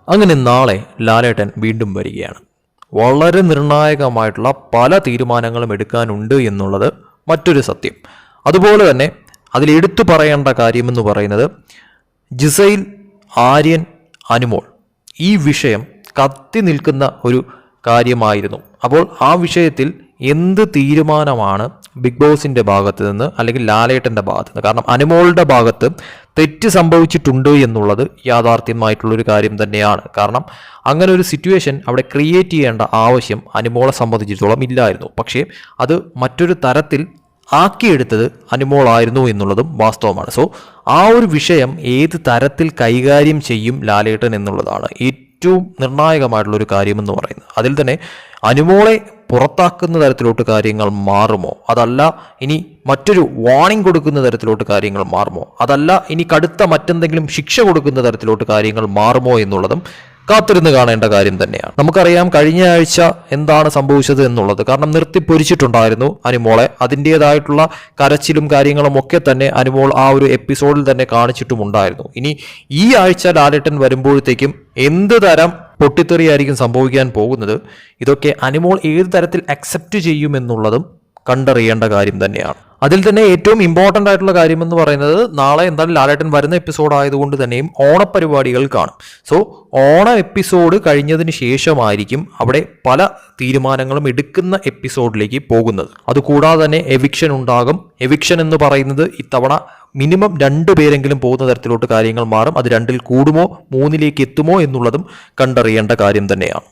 അങ്ങനെ നാളെ ലാലേട്ടൻ വീണ്ടും വരികയാണ്. വളരെ നിർണായകമായിട്ടുള്ള പല തീരുമാനങ്ങളും എടുക്കാനുണ്ട് എന്നുള്ളത് മറ്റൊരു സത്യം. അതുപോലെ തന്നെ അതിലെടുത്തു പറയേണ്ട കാര്യമെന്ന് പറയുന്നത് ജിസൈൽ, ആര്യൻ, അനുമോൾ ഈ വിഷയം കത്തി നിൽക്കുന്ന ഒരു കാര്യമായിരുന്നു. അപ്പോൾ ആ വിഷയത്തിൽ എന്ത് തീരുമാനമാണ് ബിഗ് ബോസിൻ്റെ ഭാഗത്ത് നിന്ന് അല്ലെങ്കിൽ ലാലേട്ടൻ്റെ ഭാഗത്ത് നിന്ന്, കാരണം അനുമോളുടെ ഭാഗത്ത് തെറ്റ് സംഭവിച്ചിട്ടുണ്ട് എന്നുള്ളത് യാഥാർത്ഥ്യമായിട്ടുള്ളൊരു കാര്യം തന്നെയാണ്. കാരണം അങ്ങനെ ഒരു സിറ്റുവേഷൻ അവിടെ ക്രിയേറ്റ് ചെയ്യേണ്ട ആവശ്യം അനുമോളെ സംബന്ധിച്ചിടത്തോളം ഇല്ലായിരുന്നു. പക്ഷേ അത് മറ്റൊരു തരത്തിൽ ആക്കിയെടുത്തത് അനുമോളായിരുന്നു എന്നുള്ളതും വാസ്തവമാണ്. സോ ആ ഒരു വിഷയം ഏത് തരത്തിൽ കൈകാര്യം ചെയ്യും ലാലേട്ടൻ എന്നുള്ളതാണ് ഏറ്റവും നിർണായകമായിട്ടുള്ളൊരു കാര്യമെന്ന് പറയുന്നത്. അതിൽ തന്നെ അനുമോളെ പുറത്താക്കുന്ന തരത്തിലോട്ട് കാര്യങ്ങൾ മാറുമോ, അതല്ല ഇനി മറ്റൊരു വാർണിംഗ് കൊടുക്കുന്ന തരത്തിലോട്ട് കാര്യങ്ങൾ മാറുമോ, അതല്ല ഇനി കടുത്ത മറ്റെന്തെങ്കിലും ശിക്ഷ കൊടുക്കുന്ന തരത്തിലോട്ട് കാര്യങ്ങൾ മാറുമോ എന്നുള്ളതും കാത്തിരുന്ന് കാണേണ്ട കാര്യം തന്നെയാണ്. നമുക്കറിയാം കഴിഞ്ഞ ആഴ്ച എന്താണ് സംഭവിച്ചത് എന്നുള്ളത്. കാരണം നിർത്തിപ്പൊരിച്ചിട്ടുണ്ടായിരുന്നു അനുമോളെ. അതിൻ്റേതായിട്ടുള്ള കരച്ചിലും കാര്യങ്ങളും ഒക്കെ തന്നെ അനുമോൾ ആ ഒരു എപ്പിസോഡിൽ തന്നെ കാണിച്ചിട്ടുമുണ്ടായിരുന്നു. ഇനി ഈ ആഴ്ച ലാലേട്ടൻ വരുമ്പോഴത്തേക്കും എന്ത് തരം പൊട്ടിത്തെറിയായിരിക്കും സംഭവിക്കാൻ പോകുന്നത്, ഇതൊക്കെ അനുമോൾ ഏത് തരത്തിൽ അക്സെപ്റ്റ് ചെയ്യുമെന്നുള്ളതും കണ്ടറിയേണ്ട കാര്യം തന്നെയാണ്. അതിൽ തന്നെ ഏറ്റവും ഇമ്പോർട്ടൻ്റ് ആയിട്ടുള്ള കാര്യമെന്ന് പറയുന്നത് നാളെ എന്തായാലും ലാലേട്ടൻ വരുന്ന എപ്പിസോഡ് ആയതുകൊണ്ട് തന്നെയും ഓണപ്പരിപാടികൾ കാണും. സോ ഓണ എപ്പിസോഡ് കഴിഞ്ഞതിന് ശേഷമായിരിക്കും അവിടെ പല തീരുമാനങ്ങളും എടുക്കുന്ന എപ്പിസോഡിലേക്ക് പോകുന്നത്. അതുകൂടാതെ തന്നെ എവിക്ഷൻ ഉണ്ടാകും. എവിക്ഷൻ എന്ന് പറയുന്നത് ഇത്തവണ മിനിമം 2 പേരെങ്കിലും പോകുന്ന തരത്തിലോട്ട് കാര്യങ്ങൾ മാറും. അത് 2-ൽ കൂടുമോ 3-ലേക്ക് എത്തുമോ എന്നുള്ളതും കണ്ടറിയേണ്ട കാര്യം തന്നെയാണ്.